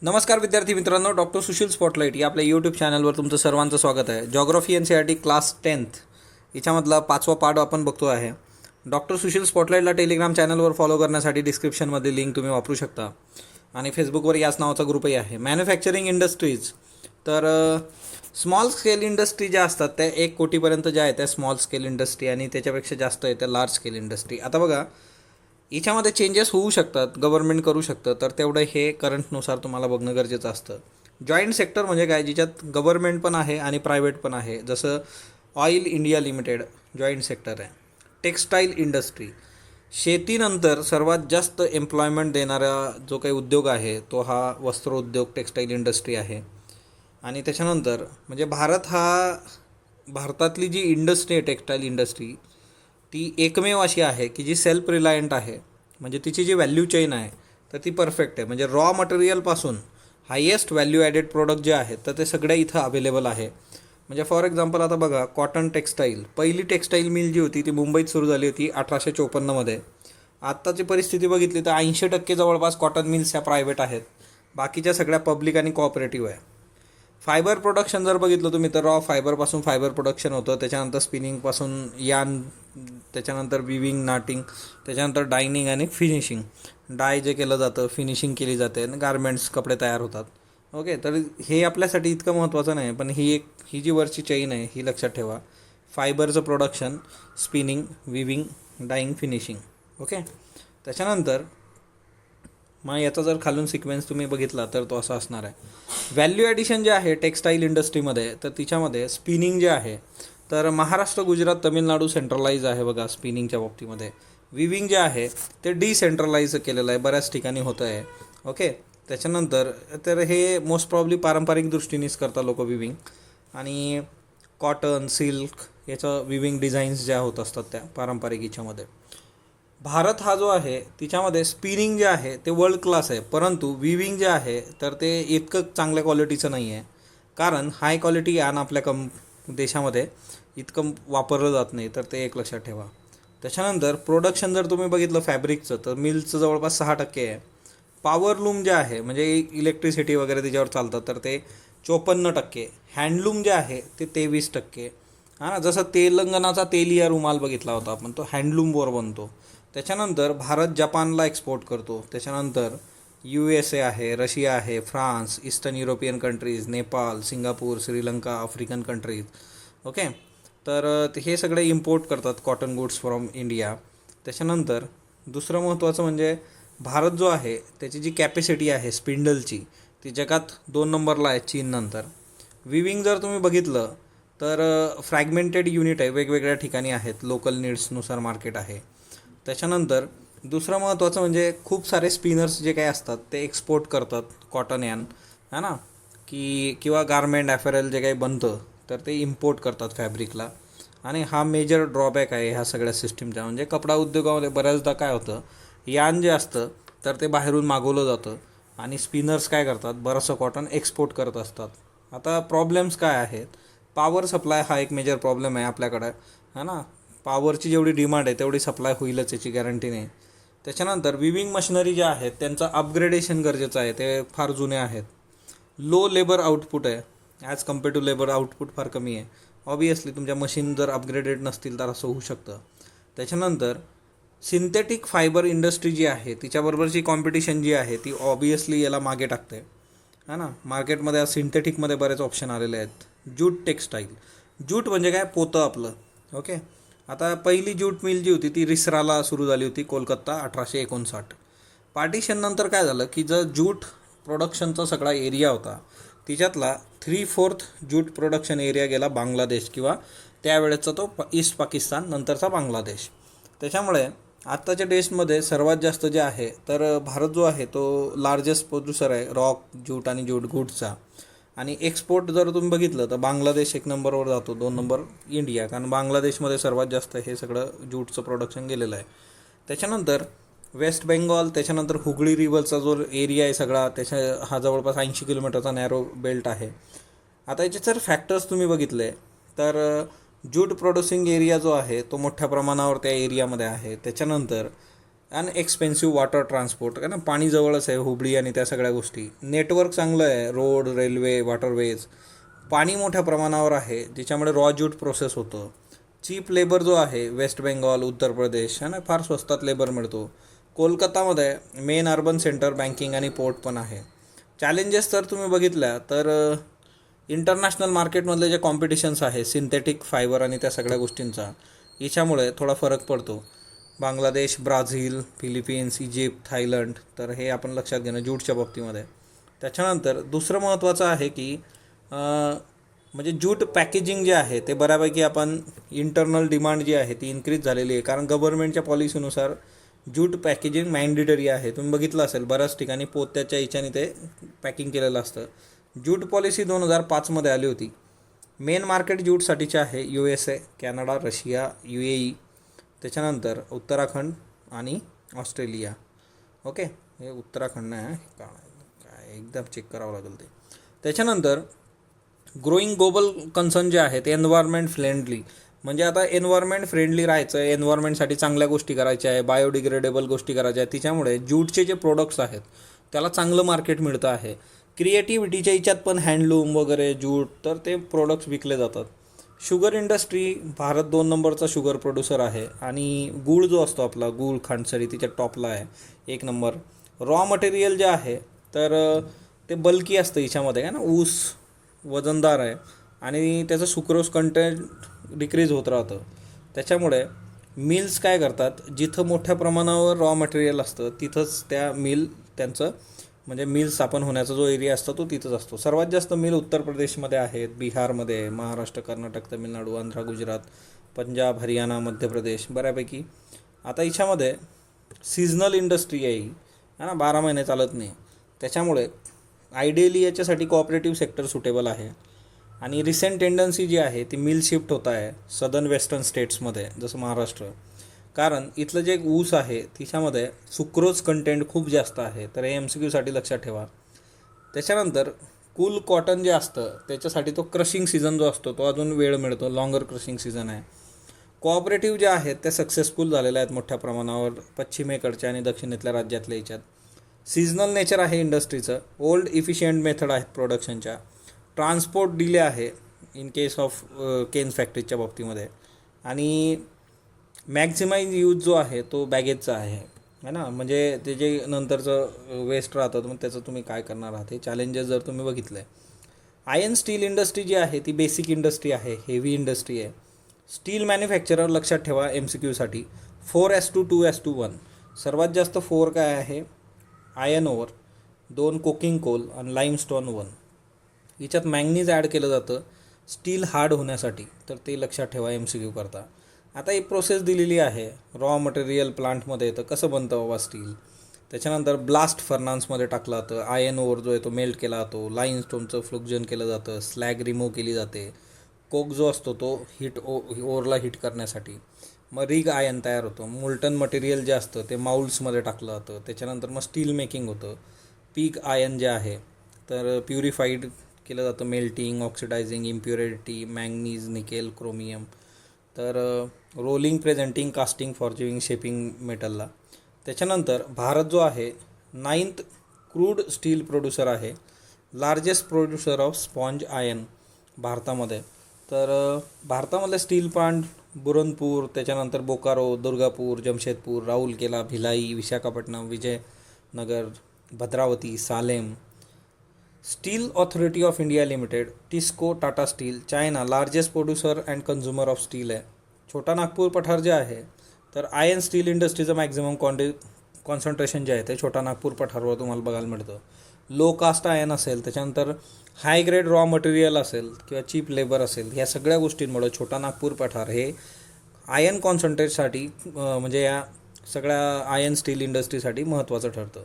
नमस्कार विद्यार्थी मित्रांनो, डॉक्टर सुशील स्पॉटलाईट या आपल्या यूट्यूब चॅनलवर तुमचं सर्वांचं स्वागत आहे. जॉग्राफी NCERT क्लास 10th याच्यामधला 5वा पार्ट आपण बघतो आहे. डॉक्टर सुशील स्पॉटलाईटला टेलिग्राम चॅनलवर फॉलो करण्यासाठी डिस्क्रिप्शनमध्ये लिंक तुम्ही वापरू शकता आणि फेसबुकवर याच नावाचा ग्रुपही आहे. मॅन्युफॅक्चरिंग इंडस्ट्रीज, तर स्मॉल स्केल इंडस्ट्री ज्या असतात त्या 1 कोटीपर्यंत ज्या आहेत त्या स्मॉल स्केल इंडस्ट्री आणि त्याच्यापेक्षा जास्त आहे त्या लार्ज स्केल इंडस्ट्री. आता बघा, याच्यामध्ये चेंजेस होऊ शकतात, गव्हर्नमेंट करू शकतं, तर तेवढं हे करंटनुसार तुम्हाला बघणं गरजेचं असतं. जॉईंट सेक्टर म्हणजे काय, ज्याच्यात गव्हर्नमेंट पण आहे आणि प्रायव्हेट पण आहे. जसं oil India limited joint sector आहे. टेक्स्टाईल इंडस्ट्री, शेतीनंतर सर्वात जास्त एम्प्लॉयमेंट देणारा जो काही उद्योग आहे तो हा वस्त्रोद्योग टेक्स्टाईल इंडस्ट्री आहे. आणि त्याच्यानंतर म्हणजे भारतातली जी इंडस्ट्री आहे टेक्स्टाईल इंडस्ट्री ती एकमेव अशी आहे की जी सेल्फ रिलायंट आहे. म्हणजे तिची जी व्हॅल्यू चेन आहे तर ती परफेक्ट आहे. म्हणजे रॉ मटेरियलपासून हायेस्ट व्हॅल्यू ॲडेड प्रोडक्ट जे आहेत तर ते सगळे इथं अवेलेबल आहे. म्हणजे फॉर एक्झाम्पल आता बघा, कॉटन टेक्स्टाईल, पहिली टेक्स्टाईल मिल जी होती ती मुंबईत सुरू झाली होती 1854मध्ये. आत्ताची परिस्थिती बघितली तर 80% जवळपास कॉटन मिल्स ह्या प्रायव्हेट आहेत, बाकीच्या सगळ्या पब्लिक आणि कोऑपरेटिव्ह आहे. फायबर प्रोडक्शन जर बघितलं तुम्ही तर रॉ फायबरपासून फायबर प्रोडक्शन होतं, त्याच्यानंतर स्पिनिंगपासून यान, त्याच्यानंतर विविंग, नाटिंग, त्याच्यानंतर डायनिंग आणि फिनिशिंग, डाय जे केलं जातं, फिनिशिंग केली जाते आणि गारमेंट्स, कपडे तयार होतात. ओके, तर हे आपल्यासाठी इतकं महत्त्वाचं नाही, पण ही जी वरची चेन आहे ही लक्षात ठेवा. फायबरचं production, spinning, weaving, dyeing, finishing. Okay, त्याच्यानंतर मग याचा जर खालून सिक्वेन्स तुम्ही बघितला तर तो असा असणार आहे. व्हॅल्यू ॲडिशन जे आहे टेक्स्टाईल इंडस्ट्रीमध्ये, तर तिच्यामध्ये स्पिनिंग जे आहे तर महाराष्ट्र, गुजरात, तमिळनाडू सेंट्रलाइज आहे बघा स्पिनिंगच्या बाबतीमध्ये. विविंग जे आहे ते डिसेंट्रलाइज केलेलं आहे, बऱ्याच ठिकाणी होतं आहे. ओके, त्याच्यानंतर तर हे मोस्ट प्रॉब्ली पारंपरिक दृष्टीनेच करतात लोक विविंग. आणि कॉटन, सिल्क याचं विविंग डिझाईन्स ज्या होत असतात त्या पारंपरिक याच्यामध्ये. भारत हा जो आहे तिच्यामध्ये स्पिनिंग जे आहे ते वर्ल्ड क्लास आहे, परंतु विविंग जे आहे तर ते इतकं चांगल्या क्वालिटीचं नाही आहे, कारण हाय क्वालिटी यान आपल्या देशामध्ये इतकं वापरलं जात नाही, तर ते एक लक्षात ठेवा. त्याच्यानंतर प्रोडक्शन जर तुम्ही बघितलं फॅब्रिकचं तर मिल्सचं जवळपास 6% आहे. पॉवर लूम जे आहे म्हणजे इलेक्ट्रिसिटी वगैरे त्याच्यावर चालतं तर ते 54%. हँडलूम जे आहे ते 23%. हां, जसं तेलंगणाचा तेलिया रुमाल बघितला होता आपण, तो हँडलूमवर बनतो. त्याच्यानंतर भारत जपानला एक्सपोर्ट करतो. त्याच्यानंतर USA आहे, रशिया आहे, France, eastern European countries, Nepal, Singapore, Sri Lanka, African countries. Okay, तर हे सगळे इम्पोर्ट करतात कॉटन गुड्स फ्रॉम इंडिया. त्याच्यानंतर दुसरं महत्त्वाचं म्हणजे भारत जो आहे त्याची जी कॅपॅसिटी आहे स्पिंडलची ती जगात 2 नंबरला आहे चीननंतर. विविंग जर तुम्ही बघितलं तर फ्रॅगमेंटेड युनिट आहे, वेगवेगळ्या ठिकाणी आहेत, लोकल नीड्सनुसार मार्केट आहे. त्याच्यानंतर दुसरं महत्त्वाचं म्हणजे खूप सारे स्पिनर्स जे काही असतात ते एक्सपोर्ट करतात कॉटन यान, है ना, किंवा गारमेंट ॲफेरल जे काही बनतं तर ते इम्पोर्ट करतात फॅब्रिकला. आणि हा मेजर ड्रॉबॅक आहे ह्या सगळ्या सिस्टीमचा. म्हणजे कपडा उद्योगामध्ये बऱ्याचदा काय होतं, यान जे असतं तर ते बाहेरून मागवलं जातं आणि स्पिनर्स काय करतात, बरंचसं कॉटन एक्सपोर्ट करत असतात. आता प्रॉब्लेम्स काय आहेत, पॉवर सप्लाय हा एक मेजर प्रॉब्लेम आहे आपल्याकडं, है ना. पॉवरची जेवढी डिमांड आहे तेवढी सप्लाय होईलच याची गॅरंटी नाही. त्याच्यानंतर विविंग मशिनरी ज्या आहेत त्यांचं अपग्रेडेशन गरजेचं आहे, ते फार जुने आहेत. लो लेबर आउटपुट आहे, as compare to labour output फार कमी आहे. ऑबियसली तुमच्या मशीन जर अपग्रेडेड नसतील तर असं होऊ शकतं. त्याच्यानंतर सिंथेटिक फायबर इंडस्ट्री जी आहे तिच्याबरोबरची कॉम्पिटिशन जी आहे ती ऑबियसली याला मागे टाकते, है ना. मार्केटमध्ये सिंथेटिकमध्ये बरेच ऑप्शन आलेले आहेत. ज्यूट टेक्स्टाईल, ज्यूट म्हणजे काय, पोतं आपलं. ओके, आता पहिली ज्यूट मिल जी होती ती रिसराला सुरू झाली होती, कोलकाता, 1859. पार्टिशननंतर काय झालं की जर ज्यूट प्रोडक्शनचा सगळा एरिया होता तिच्यातला 3/4 ज्यूट प्रोडक्शन एरिया गेला बांगलादेश, किंवा त्यावेळेचा तो ईस्ट पाकिस्तान, नंतरचा बांगलादेश. त्याच्यामुळे आत्ताच्या डेजमध्ये सर्वात जास्त जे आहे तर भारत जो आहे तो लार्जेस्ट प्रोड्युसर आहे रॉक, ज्यूट आणि ज्यूट गुड्सचा. आणि एक्सपोर्ट जर तुम्ही बघितलं तर बांगलादेश 1 नंबरवर जातो, 2 नंबर इंडिया, कारण बांगलादेशमध्ये सर्वात जास्त हे सगळं ज्यूटचं प्रोडक्शन गेलेलं आहे. त्याच्यानंतर वेस्ट बेंगॉल, त्याच्यानंतर हुगळी रिव्हरचा जो एरिया आहे सगळा हा जवळपास 80 किलोमीटरचा नॅरो बेल्ट आहे. आता याचे जर फॅक्टर्स तुम्ही बघितले तर ज्यूट प्रोड्युसिंग एरिया जो आहे तो मोठ्या प्रमाणावर त्या एरियामध्ये आहे. त्याच्यानंतर आणि एक्सपेन्सिव्ह वॉटर ट्रान्सपोर्ट, कारण पाणी जवळच आहे हुबळी आणि त्या सगळ्या गोष्टी. नेटवर्क चांगलं आहे, रोड, रेल्वे, वॉटरवेज. पाणी मोठ्या प्रमाणावर आहे ज्याच्यामुळे रॉ ज्यूट प्रोसेस होतं. चीप लेबर जो आहे वेस्ट बेंगॉल, उत्तर प्रदेश आणि फार स्वस्तात लेबर मिळतो. कोलकातामध्ये मेन अर्बन सेंटर, बँकिंग आणि पोर्ट पण आहे. चॅलेंजेस तर तुम्ही बघितल्या तर इंटरनॅशनल मार्केटमधले जे कॉम्पिटिशन्स आहे सिंथेटिक फायबर आणि त्या सगळ्या गोष्टींचा, याच्यामुळे थोडा फरक पडतो. Bangladesh, Brazil, Philippines, Egypt, Thailand, तर हे आपण लक्षात घेणं ज्यूटच्या बाबतीमध्ये. त्याच्यानंतर दुसरं महत्त्वाचं आहे की म्हणजे ज्यूट पॅकेजिंग जे आहे ते बऱ्यापैकी आपण इंटरनल डिमांड जी आहे ती इन्क्रीज झालेली आहे, कारण गव्हर्नमेंटच्या पॉलिसीनुसार ज्यूट पॅकेजिंग मॅन्डेटरी आहे. तुम्ही बघितलं असेल बऱ्याच ठिकाणी पोत्याच्या हिच्याने ते पॅकिंग केलेलं असतं. ज्यूट पॉलिसी 2005मध्ये आली होती. मेन मार्केट ज्यूटसाठीचे आहे USA, कॅनडा, रशिया, UAE, त्याच्यानंतर उत्तराखंड आणि ऑस्ट्रेलिया. ओके, हे उत्तराखंड नाही आहे काय, एकदम चेक करावं लागेल ते. त्याच्यानंतर ग्रोईंग ग्लोबल कन्सर्न जे आहे ते एन्व्हायरमेंट फ्रेंडली, म्हणजे आता एन्व्हायरमेंट फ्रेंडली राहायचं आहे, एन्व्हायरमेंटसाठी चांगल्या गोष्टी करायच्या आहे, बायोडिग्रेडेबल गोष्टी करायच्या आहेत. तिच्यामुळे ज्यूटचे जे प्रोडक्ट्स आहेत त्याला चांगलं मार्केट मिळतं आहे. क्रिएटिव्हिटीच्या याच्यात पण हँडलूम वगैरे ज्यूट, तर ते प्रोडक्ट्स विकले जातात. शुगर इंडस्ट्री, भारत 2 नंबरचा शुगर प्रोड्युसर आहे. आणि गूळ जो असतो आपला, गूळ खांडसरी तिच्या टॉपला आहे 1 नंबर. रॉ मटेरियल जे आहे तर ते बल्की असतं हिच्यामध्ये, काय ना, ऊस वजनदार आहे आणि त्याचं सुक्रोज कंटेंट डिक्रीज होत राहतं. त्याच्यामुळे मिल्स काय करतात, जिथं मोठ्या प्रमाणावर रॉ मटेरियल असतं तिथंच त्या मिल त्यांचं म्हणजे मिल स्थापन होण्याचा जो एरिया असतो तो तिथंच असतो. सर्वात जास्त मिल उत्तर प्रदेशमध्ये आहेत, बिहारमध्ये, महाराष्ट्र, कर्नाटक, तमिळनाडू, आंध्र, गुजरात, पंजाब, हरियाणा, मध्य प्रदेश बऱ्यापैकी. आता हिच्यामध्ये सीझनल इंडस्ट्री आहे ही, है ना, 12 महिने चालत नाही. त्याच्यामुळे आयडियली याच्यासाठी कोऑपरेटिव्ह सेक्टर सुटेबल आहे. आणि रिसेंट टेंडन्सी जी आहे ती मिल शिफ्ट होत आहे सदर्न वेस्टर्न स्टेट्समध्ये, जसं महाराष्ट्र. कारण इथलं जे एक ऊस आहे तिच्यामध्ये सुक्रोज कंटेंट खूप जास्त आहे, तर हे MCQसाठी लक्षात ठेवा. त्याच्यानंतर कूल कॉटन जे असतं त्याच्यासाठी तो क्रशिंग सीझन जो असतो तो अजून वेळ मिळतो, लॉंगर क्रशिंग सीझन आहे. कोऑपरेटिव्ह जे आहेत ते सक्सेसफुल झालेले आहेत मोठ्या प्रमाणावर पश्चिमेकडच्या आणि दक्षिणेतल्या राज्यातल्या याच्यात. सीझनल नेचर आहे इंडस्ट्रीचं, ओल्ड इफिशियंट मेथड आहेत प्रोडक्शनच्या. ट्रान्सपोर्ट डिले आहे इन केस ऑफ केन्स फॅक्टरीच्या बाबतीमध्ये. आणि मॅक्झिमाइज यूज जो आहे तो बॅगेजचा आहे ना, म्हणजे ते जे नंतरचं वेस्ट राहतं मग त्याचं तुम्ही काय करणार आहात, हे चॅलेंजेस जर तुम्ही बघितले. आयर्न स्टील इंडस्ट्री जी आहे ती बेसिक इंडस्ट्री आहे, हेवी इंडस्ट्री आहे. स्टील मॅन्युफॅक्चरर लक्षात ठेवा MCQसाठी 4:2:1. सर्वात जास्त 4 काय आहे, आयर्न ओवर, 2 कोकिंग कोल आणि लाईमस्टोन 1. याच्यात मॅंगनीज ॲड केलं जातं स्टील हार्ड होण्यासाठी, तर ते लक्षात ठेवा MCQ करता. आता एक प्रोसेस दिलेली आहे, रॉ मटेरियल प्लांटमध्ये येतं कसं बनतं बाबा स्टील. त्याच्यानंतर ब्लास्ट फर्नान्समध्ये टाकलं जातं, आयर्न ओर जो आहे तो मेल्ट केला जातो, लाईमस्टोनचं फ्लुक्जन केलं जातं, स्लॅग रिमूव्ह केली जाते, कोक जो असतो तो ओरला हीट करण्यासाठी, मग रिग आयर्न तयार होतं. मोल्टन मटेरियल जे असतं ते माउल्ड्समध्ये टाकलं जातं. त्याच्यानंतर मग स्टील मेकिंग होतं. पिग आयर्न जे आहे तर प्युरिफाईड केलं जातं, melting, oxidizing, impurity, manganese, nickel, chromium. तर rolling, presenting, casting, forging, shaping मेटलला. त्याच्यानंतर भारत जो आहे 9th क्रूड स्टील प्रोड्युसर आहे, largest producer of sponge iron भारतामध्ये. तर भारतामधले स्टील प्लांट बुरनपूर, त्याच्यानंतर Bokaro, Durgapur, Jamshedpur, Rourkela, Bhilai, Visakhapatnam, Vijayanagar, Bhadravati, Salem. Steel Authority of India Limited, TISCO, Tata steel, China largest producer and consumer of steel आहे. छोटा नागपूर पठार जे आहे तर आयर्न स्टील इंडस्ट्रीचं मॅक्झिमम कॉन्सन्ट्रेशन जे आहे ते छोटा नागपूर पठारवर तुम्हाला बघायला मिळतं. लो कास्ट आयर्न असेल, त्याच्यानंतर हाय ग्रेड रॉ मटेरियल असेल किंवा चीप लेबर असेल, ह्या सगळ्या गोष्टींमुळे छोटा नागपूर पठार हे आयर्न कॉन्सन्ट्रेटसाठी म्हणजे या सगळ्या आयर्न स्टील इंडस्ट्रीसाठी महत्त्वाचं ठरतं.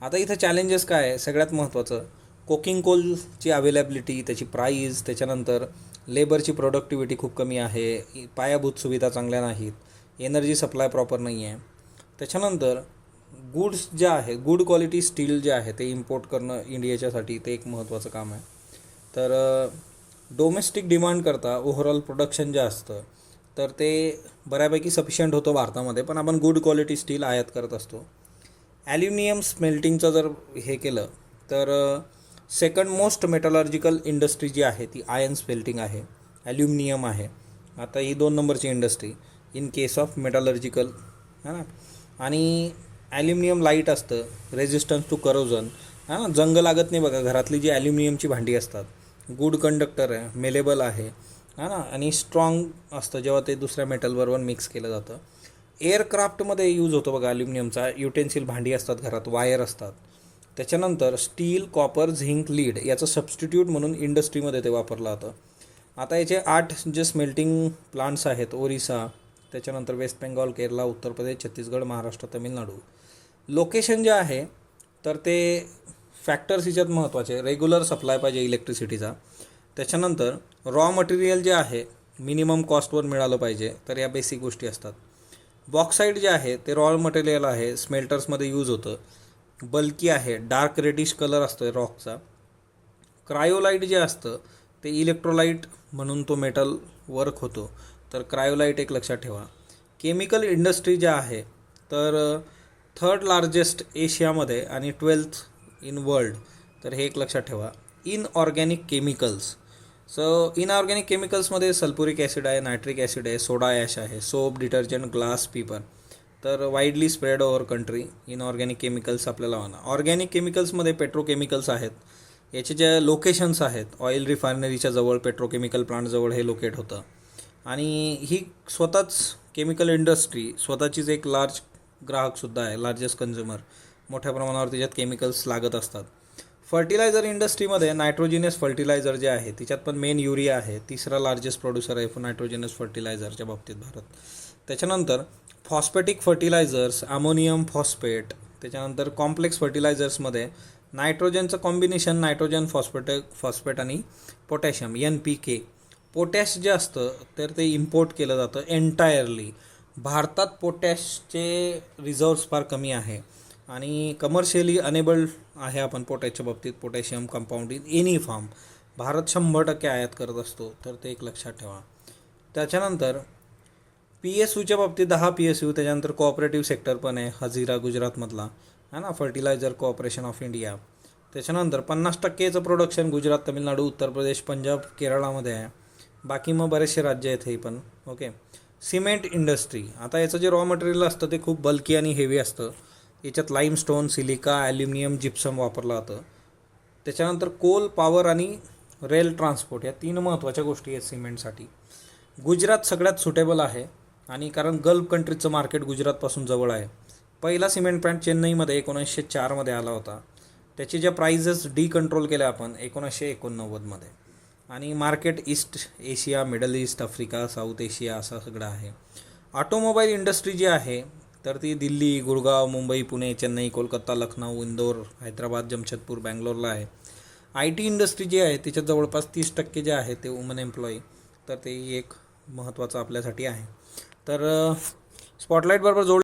आता इथं चॅलेंजेस काय आहे, सगळ्यात महत्त्वाचं कोकिंग कोलची अवेलेबिलिटी, त्याची प्राईस, त्याच्यानंतर लेबरची प्रोडक्टिव्हिटी खूप कमी आहे, पायाभूत सुविधा चांगल्या नाहीत, एनर्जी सप्लाय प्रॉपर नाही आहे. त्याच्यानंतर गुड्स जे आहे, गुड क्वालिटी स्टील जे आहे ते इम्पोर्ट करणं इंडियाच्यासाठी ते एक महत्त्वाचं काम आहे. तर डोमेस्टिक डिमांड करता ओव्हरऑल प्रोडक्शन जे असतं तर ते बऱ्यापैकी सफिशियंट होतं भारतामध्ये, पण आपण गुड क्वालिटी स्टील आयात करत असतो. ॲल्युमिनियम स्मेल्टिंगचं जर हे केलं तर सेकंड मोस्ट मेटलर्जिकल इंडस्ट्री जी आहे ती आयर्न स्मेल्टिंग आहे, ॲल्युमिनियम आहे. आता ही 2 नंबरची industry in case of metallurgical, है ना. आणि ॲल्युमिनियम लाईट असतं, रेजिस्टन्स टू करोजन, हां, जंग लागत नाही बघा. घरातली जी ॲल्युमिनियमची भांडी असतात, गुड कंडक्टर आहे, मेलेबल आहे, हां ना, आणि स्ट्रॉंग असतं जेव्हा ते दुसऱ्या मेटलबरोबर मिक्स केलं जातं. एअरक्राफ्टमध्ये यूज होतो बघा ॲल्युमिनियमचा. युटेन्सिल भांडी असतात घरात, वायर असतात. त्याच्यानंतर स्टील, कॉपर, झिंक, लीड याचं सबस्टिट्यूट म्हणून इंडस्ट्रीमध्ये ते वापरलं जातं. आता याचे 8 जे स्मेल्टिंग प्लांट्स आहेत, ओरिसा, त्याच्यानंतर waste Bengal, Kerala, Uttar Pradesh, Chhattisgarh, Maharashtra, Tamil Nadu. Location जे आहे तर ते फॅक्टर्स याच्यात महत्त्वाचे. रेग्युलर सप्लाय पाहिजे इलेक्ट्रिसिटीचा. त्याच्यानंतर रॉ मटेरियल जे आहे मिनिमम कॉस्टवर मिळालं पाहिजे, तर या बेसिक गोष्टी असतात. बॉक्साईट जे आहे ते रॉ मटेरियल आहे, स्मेल्टर्समध्ये यूज होतं, बल्की आहे, डार्क रेडिश कलर असतो रॉकचा. क्रायोलाईट जे असतं ते इलेक्ट्रोलाईट म्हणून तो मेटल वर्क होतो, तर क्रायोलाईट एक लक्षात ठेवा. केमिकल इंडस्ट्री जे आहे तर 3rd लार्जेस्ट एशियामध्ये आणि 12th इन वर्ल्ड, तर हे एक लक्षात ठेवा. इनऑर्गॅनिक केमिकल्स, इनऑर्गॅनिक केमिकल्समध्ये सल्फ्युरिक ॲसिड आहे, नायट्रिक ॲसिड आहे, सोडा ॲश आहे, सोप, डिटर्जंट, ग्लास, पेपर, तर widely spread over country. Inorganic chemicals आपल्याला म्हणा. ऑर्गॅनिक केमिकल्समध्ये पेट्रोकेमिकल्स आहेत. याचे जे लोकेशन्स आहेत, ऑइल रिफायनरीच्या जवळ, पेट्रोकेमिकल प्लांटजवळ हे लोकेट होतं. आणि ही स्वतःच केमिकल इंडस्ट्री स्वतःचीच एक लार्ज ग्राहकसुद्धा आहे, लार्जेस्ट कन्झ्युमर. मोठ्या प्रमाणावर त्याच्यात केमिकल्स लागत असतात. फर्टिलायझर इंडस्ट्रीमध्ये नायट्रोजिनस फर्टिलायझर जे आहे तिच्यात पण मेन युरिया आहे. 3रा लार्जेस्ट प्रोड्युसर आहे नायट्रोजिनस फर्टिलायझरच्या बाबतीत भारत. त्याच्यानंतर फॉस्फेटिक फर्टिलायझर्स, अमोनियम फॉस्फेट. त्याच्यानंतर कॉम्प्लेक्स फर्टिलायझर्समध्ये नायट्रोजनचं कॉम्बिनेशन, नायट्रोजन फॉस्फेट आणि पोटॅशियम, NPK. पोटॅश जे असतं तर ते इम्पोर्ट केलं जातं एंटायरली. भारतात पोटॅशचे रिझर्व्स फार कमी आहे आणि कमर्शियली अनेबल्ड आहे आपण पोटॅशच्या बाबतीत. Potassium compound in any form Bharat 100% आयात करत असतो, तर ते एक लक्षात ठेवा. त्याच्यानंतर PSUच्या बाबतीत 10 PSU. त्याच्यानंतर कोऑपरेटिव्ह सेक्टर पण आहे, हजीरा गुजरातमधला, है ना, फर्टिलायझर कॉर्पोरेशन ऑफ इंडिया. त्याच्यानंतर 50%चं प्रोडक्शन गुजरात, तमिळनाडू, उत्तर प्रदेश, पंजाब, केरळामध्ये आहे. बाकी मग बरेचसे राज्य आहेत हे पण. ओके. सिमेंट इंडस्ट्री, आता याचं जे रॉ मटेरियल असतं ते खूप बल्की आणि हेवी असतं. याच्यात लाईमस्टोन, सिलिका, ॲल्युमिनियम, जिप्सम वापरलं जातं. त्याच्यानंतर कोल, पॉवर आणि रेल ट्रान्सपोर्ट या 3 महत्त्वाच्या गोष्टी आहेत सिमेंटसाठी. गुजरात सगळ्यात सुटेबल आहे आणि कारण गल्फ कंट्रीजचं मार्केट गुजरातपासून जवळ आहे. पहिला सिमेंट प्लांट चेन्नईमध्ये 1904मध्ये आला होता. त्याची ज्या प्राइजेस कंट्रोल केल्या आपण 1989मध्ये. आणि market east Asia, middle east, Africa, south Asia असं सगळं आहे. ऑटोमोबाईल इंडस्ट्री जी आहे तर ती दिल्ली, गुरगाव, मुंबई, पुणे, चेन्नई, कोलकाता, लखनौ, इंदोर, हैदराबाद, जमशेदपूर, बँगलोरला आहे. IT इंडस्ट्री जी आहे तिच्यात जवळपास 30% जे आहे ते वुमन एम्प्लॉई, तर ते एक महत्त्वाचं आपल्यासाठी आहे. तर स्पॉटलाईट बरोबर जोड